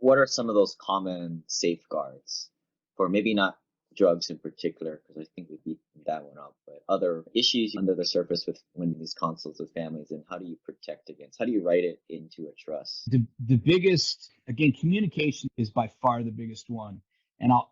what are some of those common safeguards for maybe not drugs in particular, because I think we beat that one up, but other issues under the surface with when these consults with families, and how do you protect against, how do you write it into a trust? The biggest, again, communication is by far the biggest one.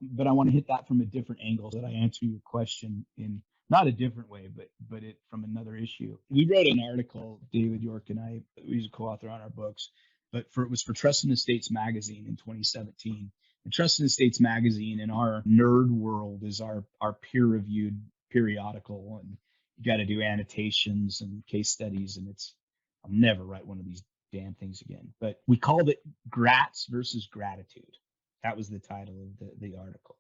But I want to hit that from a different angle so that I answer your question in not a different way, but it from another issue. We wrote an article, David York and I, we was a co-author on our books, but it was for Trust and Estates magazine in 2017. And Trust and Estates magazine in our nerd world is our peer-reviewed periodical, and you got to do annotations and case studies, and I'll never write one of these damn things again. But we called it Grats versus Gratitude. That was the title of the article.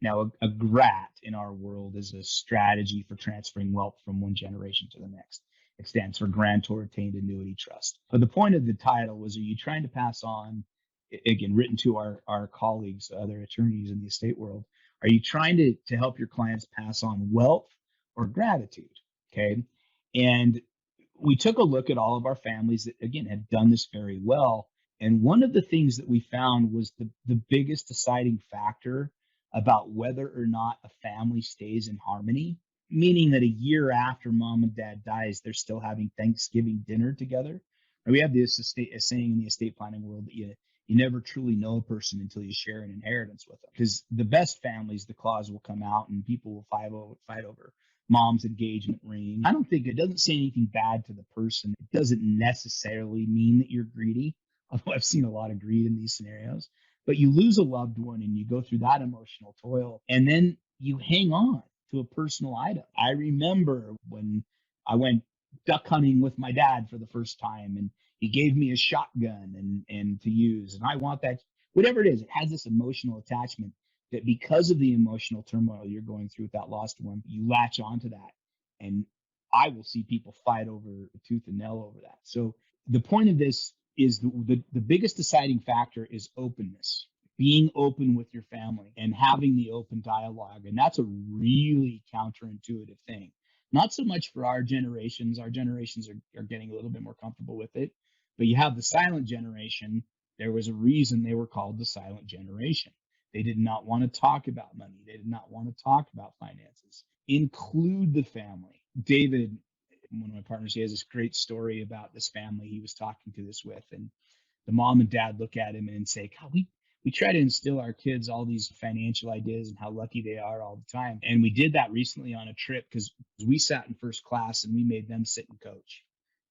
Now, a grat in our world is a strategy for transferring wealth from one generation to the next. It stands for Grantor Retained Annuity Trust. But the point of the title was, are you trying to pass on, again, written to our colleagues, other attorneys in the estate world, are you trying to help your clients pass on wealth or gratitude? Okay. And we took a look at all of our families that, again, had done this very well. And one of the things that we found was the biggest deciding factor about whether or not a family stays in harmony, meaning that a year after mom and dad dies, they're still having Thanksgiving dinner together. And we have this saying in the estate planning world that you never truly know a person until you share an inheritance with them. Because the best families, the clause will come out and people will fight over mom's engagement ring. I don't think, it doesn't say anything bad to the person. It doesn't necessarily mean that you're greedy, although I've seen a lot of greed in these scenarios. But you lose a loved one and you go through that emotional toil, and then you hang on to a personal item. I remember when I went duck hunting with my dad for the first time, and he gave me a shotgun and to use, and I want that. Whatever it is, it has this emotional attachment that, because of the emotional turmoil you're going through with that lost one, you latch onto that. And I will see people fight over tooth and nail over that. So the point of this is the biggest deciding factor is openness, being open with your family and having the open dialogue. And that's a really counterintuitive thing. Not so much for our generations. Our generations are getting a little bit more comfortable with it. But you have the silent generation. There was a reason they were called the silent generation. They did not want to talk about money. They did not want to talk about finances. Include the family. David, one of my partners, he has this great story about this family he was talking to this with, and the mom and dad look at him and say, God, we try to instill our kids all these financial ideas and how lucky they are all the time. And we did that recently on a trip because we sat in first class and we made them sit and coach.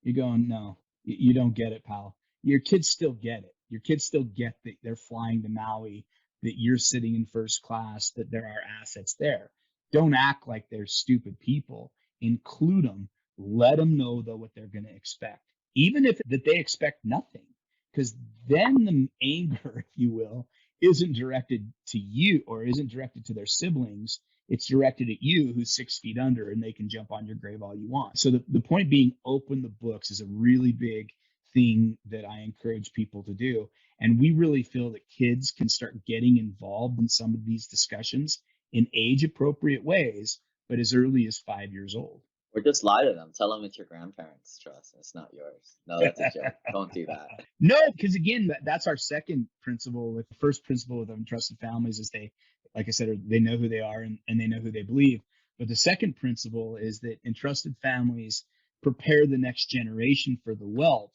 You're going, no, you don't get it, pal. Your kids still get it. Your kids still get that they're flying to Maui, that you're sitting in first class, that there are assets there. Don't act like they're stupid people. Include them. Let them know, though, what they're going to expect, even if that they expect nothing, because then the anger, if you will, isn't directed to you or isn't directed to their siblings. It's directed at you, who's 6 feet under, and they can jump on your grave all you want. So the point being, open the books is a really big thing that I encourage people to do. And we really feel that kids can start getting involved in some of these discussions in age appropriate ways, but as early as 5 years old. Or just lie to them. Tell them it's your grandparents' trust. It's not yours. No, that's a joke. Don't do that. No, because again, that's our second principle. With the first principle with untrusted families is they, like I said, they know who they are and they know who they believe. But the second principle is that entrusted families prepare the next generation for the wealth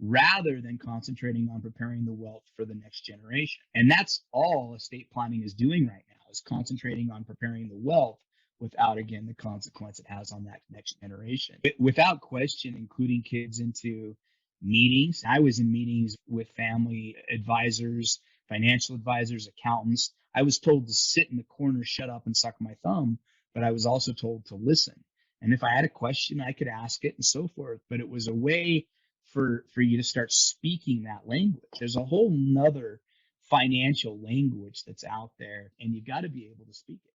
rather than concentrating on preparing the wealth for the next generation. And that's all estate planning is doing right now, is concentrating on preparing the wealth without, again, the consequence it has on that next generation. But without question, including kids into meetings. I was in meetings with family advisors, financial advisors, accountants. I was told to sit in the corner, shut up, and suck my thumb, but I was also told to listen. And if I had a question, I could ask it and so forth. But it was a way for you to start speaking that language. There's a whole nother financial language that's out there, and you got to be able to speak it.